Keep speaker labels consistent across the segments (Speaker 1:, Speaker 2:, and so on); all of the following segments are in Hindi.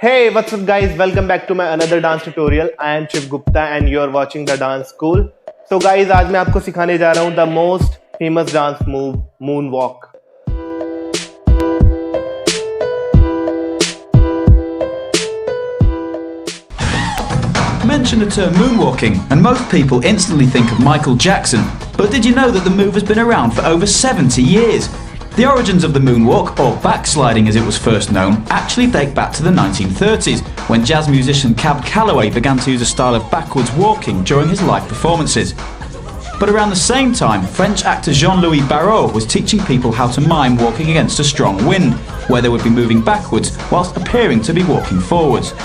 Speaker 1: Hey, what's up guys? Welcome back to my another dance tutorial. I am Shiv Gupta and you are watching the dance school. So guys, आज मैं आपको सिखाने जा रहा हूँ the most famous dance move, moonwalk.
Speaker 2: Mention the term moonwalking and most people instantly think of Michael Jackson. But did you know that the move has been around for over 70 years? The origins of the moonwalk, or backsliding as it was first known, actually date back to the 1930s, when jazz musician Cab Calloway began to use a style of backwards walking during his live performances. But around the same time, French actor Jean-Louis Barrault was teaching people how to mime walking against a strong wind, where they would be moving backwards whilst appearing to be walking forwards.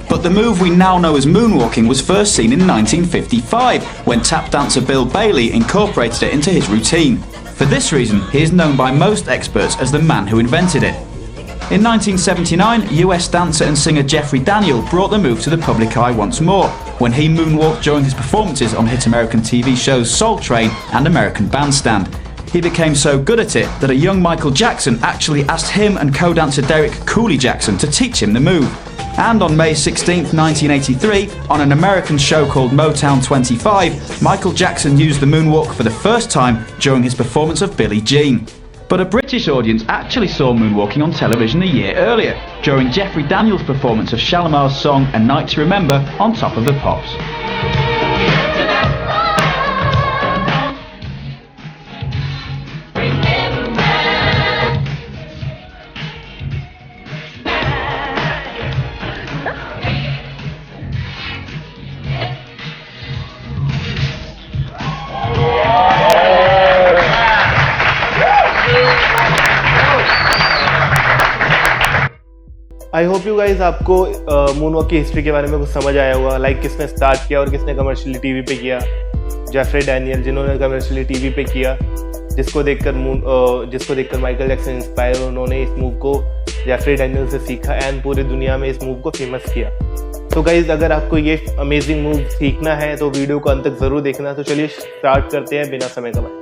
Speaker 2: But the move we now know as moonwalking was first seen in 1955, when tap dancer Bill Bailey incorporated it into his routine. For this reason, he is known by most experts as the man who invented it. In 1979, US dancer and singer Jeffrey Daniel brought the move to the public eye once more, when he moonwalked during his performances on hit American TV shows Soul Train and American Bandstand. He became so good at it that a young Michael Jackson actually asked him and co-dancer Derek Cooley Jackson to teach him the move. And on May 16, 1983, on an American show called Motown 25, Michael Jackson used the moonwalk for the first time during his performance of Billie Jean. But a British audience actually saw moonwalking on television a year earlier, during Jeffrey Daniel's performance of Shalimar's song A Night to Remember on Top of the Pops.
Speaker 1: I hope you guys आपको मूनवॉक की हिस्ट्री के बारे में कुछ समझ आया होगा, लाइक किसने स्टार्ट किया और किसने कमर्शियली टीवी पे किया. जेफरी डैनियल, जिन्होंने कमर्शियली टीवी पे किया, जिसको देखकर माइकल जैक्सन इंस्पायर, उन्होंने इस मूव को जेफरी डैनियल से सीखा एंड पूरी दुनिया में इस मूव को फेमस किया. तो गाइज अगर आपको ये अमेजिंग मूव सीखना है तो वीडियो को अंत तक जरूर देखना. तो चलिए स्टार्ट करते हैं बिना समय गवाए.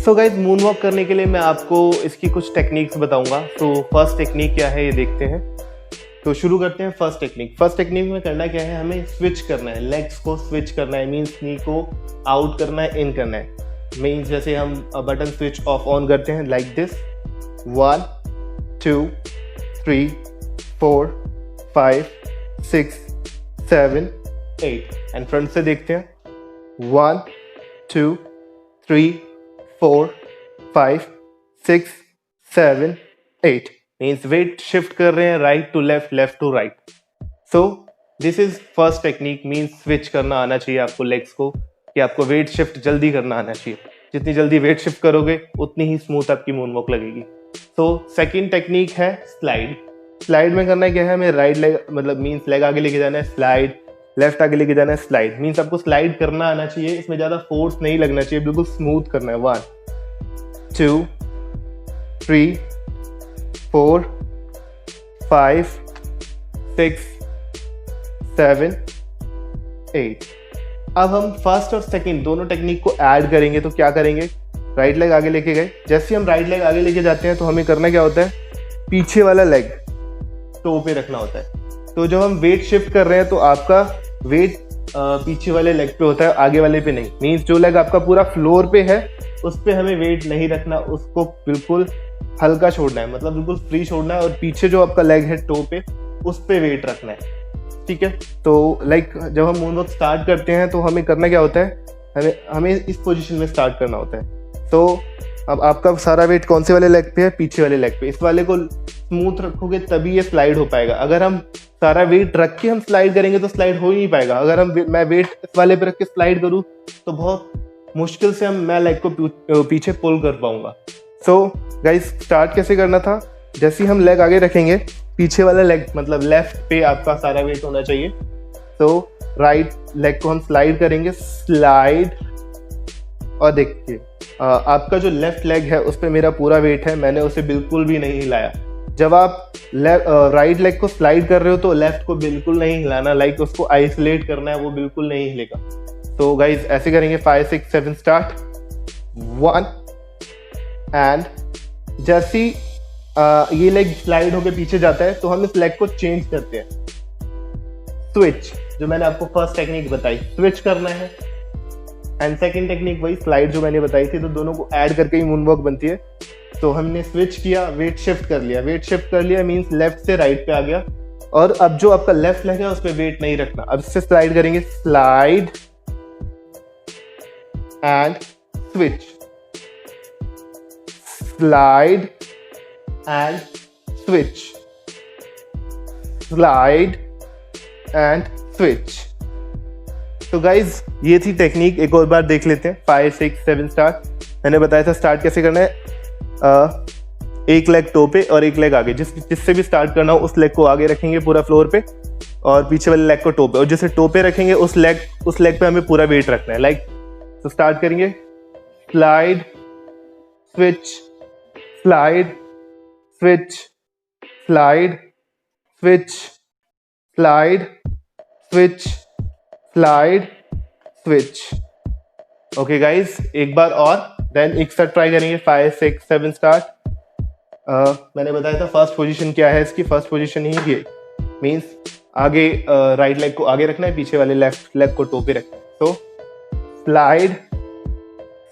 Speaker 1: सो गाइज मूनवॉक करने के लिए मैं आपको इसकी कुछ टेक्निक्स बताऊंगा. तो फर्स्ट टेक्निक क्या है ये देखते हैं. तो शुरू करते हैं फर्स्ट टेक्निक में करना क्या है, हमें स्विच करना है, लेग्स को स्विच करना है. मीन्स नी को आउट करना है, इन करना है. मीन्स जैसे हम बटन स्विच ऑफ ऑन करते हैं लाइक दिस, 1 2 3 4 5 6 7 8 एंड फ्रंट से देखते हैं 1 2 3 4 5 6 7 8 मीन्स वेट शिफ्ट कर रहे हैं right to left, left to right. So this is first technique. Means switch करना आना चाहिए आपको लेग्स को, कि आपको वेट शिफ्ट जल्दी करना आना चाहिए. जितनी जल्दी वेट शिफ्ट करोगे उतनी ही स्मूथ आपकी मूनवॉक लगेगी. सो सेकंड टेक्निक है स्लाइड में करना क्या है, हमें राइट लेग मतलब मीन्स लेग आगे लेके जाना है, स्लाइड, लेफ्ट आगे लेके जाना है, स्लाइड. मीन्स आपको स्लाइड करना आना चाहिए, इसमें ज्यादा फोर्स नहीं लगना चाहिए, बिल्कुल स्मूथ करना है. 1 2 3 4 5 6 7 8. अब हम फर्स्ट और सेकंड दोनों टेक्निक को ऐड करेंगे. तो क्या करेंगे, राइट लेग आगे लेके गए. जैसे हम राइट लेग आगे लेके जाते हैं तो हमें करना क्या होता है, पीछे वाला लेग टो पे रखना होता है. तो जब हम वेट शिफ्ट कर रहे हैं तो आपका वेट पीछे वाले लेग पे होता है, आगे वाले पे नहीं. मीन्स जो लेग आपका पूरा फ्लोर पे है उस पे हमें वेट नहीं रखना, उसको बिल्कुल हल्का छोड़ना है, मतलब बिल्कुल फ्री छोड़ना है. और पीछे जो आपका लेग है टो पे, उस पे वेट रखना है. ठीक है. तो लाइक जब हम मूनवॉक स्टार्ट करते हैं तो हमें करना क्या होता है, हमें इस पोजीशन में स्टार्ट करना होता है. तो अब आपका सारा वेट कौन से वाले लेग पे है, पीछे वाले लेग पे. इस वाले को स्मूथ रखोगे तभी ये स्लाइड हो पाएगा. अगर हम सारा वेट रख के हम स्लाइड करेंगे तो स्लाइड हो ही नहीं पाएगा. अगर मैं वेट इस वाले पे रख के स्लाइड करूँ तो बहुत मुश्किल से मैं लेग को पीछे पुल कर पाऊंगा. सो गाइस स्टार्ट कैसे करना था, जैसे हम लेग आगे रखेंगे, पीछे वाला लेग मतलब लेफ्ट पे आपका सारा वेट होना चाहिए. तो राइट लेग को हम स्लाइड करेंगे, स्लाइड. और देखिए आपका जो लेफ्ट लेग है उस पर मेरा पूरा वेट है, मैंने उसे बिल्कुल भी नहीं हिलाया. जब आप राइट लेग को स्लाइड कर रहे हो तो लेफ्ट को बिल्कुल नहीं हिलाना, लाइक उसको आइसोलेट करना है, वो बिल्कुल नहीं हिलेगा. तो गाइज ऐसे करेंगे 5 6 7 स्टार्ट. 1 एंड जैसी ये लेग स्लाइड होके पीछे जाता है, तो हम इस लेग को चेंज करते हैं। स्विच, जो मैंने आपको फर्स्ट टेक्निक बताई, स्विच करना है। एंड सेकंड टेक्निक वही स्लाइड जो मैंने बताई थी, तो दोनों को ऐड करके ही मून वॉक बनती है। तो हमने स्विच किया, वेट शिफ्ट कर लिया। वेट शिफ्ट कर लिया मीन्स लेफ्ट से राइट पे आ गया, और अब जो आपका लेफ्ट लेग है उस पर वेट नहीं रखना। अब इससे स्लाइड करेंगे, slide and switch, slide and switch, slide and switch. तो गाइज ये थी टेक्निक, एक और बार देख लेते हैं। 5 6 7 स्टार्ट। मैंने बताया था स्टार्ट कैसे करना है। एक लेग टो पे और एक लेग आगे, जिससे भी स्टार्ट करना हो उस लेग को आगे रखेंगे पूरा फ्लोर पे, और पीछे वाले लेग को टो पे, और जिसे टो पे रखेंगे उस लेग पे हमें पूरा वेट रखना है। लाइक तो स्टार्ट करेंगे, slide switch, slide switch, slide switch, slide switch, slide switch. Okay guys, एक बार और, देन एक साथ ट्राई करेंगे। 5 6 7 स्टार्ट। मैंने बताया था फर्स्ट पोजीशन क्या है इसकी, फर्स्ट पोजीशन ही ये मीन्स आगे राइट लेग को आगे रखना है, पीछे वाले लेफ्ट लेग को टो पे रखना है। तो slide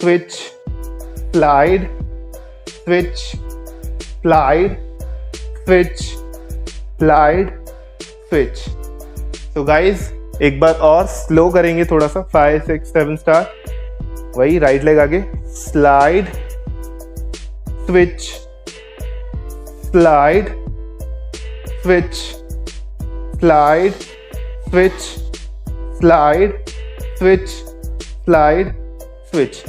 Speaker 1: switch, slide switch, slide switch, slide switch. तो गाइज एक बार और स्लो करेंगे थोड़ा सा। 5 6 7 स्टार्ट। वही राइट लेग आगे, slide switch, slide switch, slide switch, slide switch, slide switch.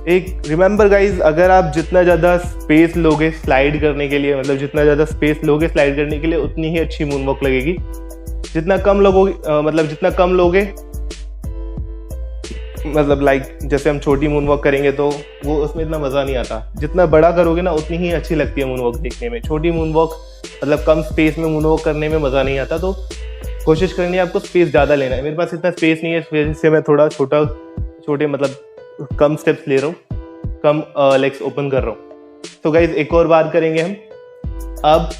Speaker 1: एक रिमेंबर गाइज, अगर आप जितना ज़्यादा स्पेस लोगे स्लाइड करने के लिए, मतलब जितना ज़्यादा स्पेस लोगे स्लाइड करने के लिए, उतनी ही अच्छी मून वॉक लगेगी। जितना कम लोगोगे जितना कम लोगे, मतलब लाइक जैसे हम छोटी मून वॉक करेंगे तो वो उसमें इतना मज़ा नहीं आता। जितना बड़ा करोगे ना उतनी ही अच्छी लगती है मून वॉक देखने में। छोटी मून वॉक मतलब कम स्पेस में मून वॉक करने में मज़ा नहीं आता, तो कोशिश करनी है आपको स्पेस ज़्यादा लेना है। मेरे पास इतना स्पेस नहीं है, इस वजह से मैं थोड़ा छोटे मतलब कम स्टेप्स ले रहा हूँ, कम लेग्स ओपन कर रहा हूँ। तो गाइज एक और बार करेंगे हम। अब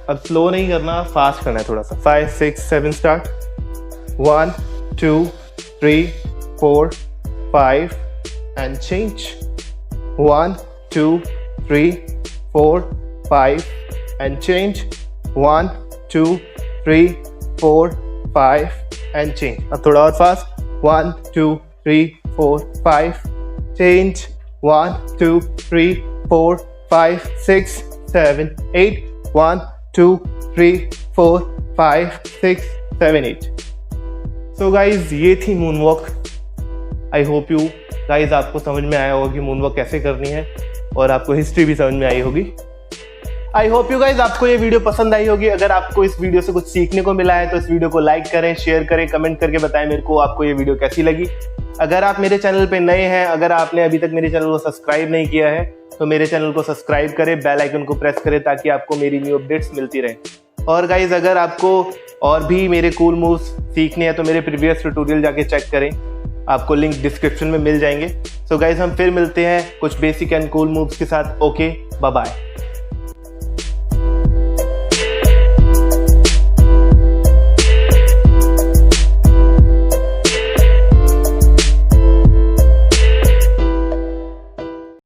Speaker 1: अब स्लो नहीं करना, फास्ट करना है थोड़ा सा। 5 6 7 start. 1 2 3 4 5 and change. 1 2 3 4 5 and change. 1 2 3 4 5 and change. अब थोड़ा और फास्ट। 1 2 3 4 5 change. 1 2 3 4 5 6 7 8. 1 2 3 4 5 6 7 8. So guys ये थी moon walk. I hope you guys आपको समझ में आया होगा कि मून वॉक कैसे करनी है, और आपको हिस्ट्री भी समझ में आई होगी। आई होप यू गाइज आपको ये वीडियो पसंद आई होगी। अगर आपको इस वीडियो से कुछ सीखने को मिला है तो इस वीडियो को लाइक करें, शेयर करें, कमेंट करके बताएं मेरे को आपको ये वीडियो कैसी लगी। अगर आप मेरे चैनल पे नए हैं, अगर आपने अभी तक मेरे चैनल को सब्सक्राइब नहीं किया है तो मेरे चैनल को सब्सक्राइब करें, बेल आइकन को प्रेस करें ताकि आपको मेरी न्यू अपडेट्स मिलती रहे। और गाइज अगर आपको और भी मेरे कूल मूव्स सीखने हैं तो मेरे प्रीवियस ट्यूटोरियल जाके चेक करें, आपको लिंक डिस्क्रिप्शन में मिल जाएंगे। सो गाइज हम फिर मिलते हैं कुछ बेसिक एंड कूल मूव्स के साथ। Okay, bye bye.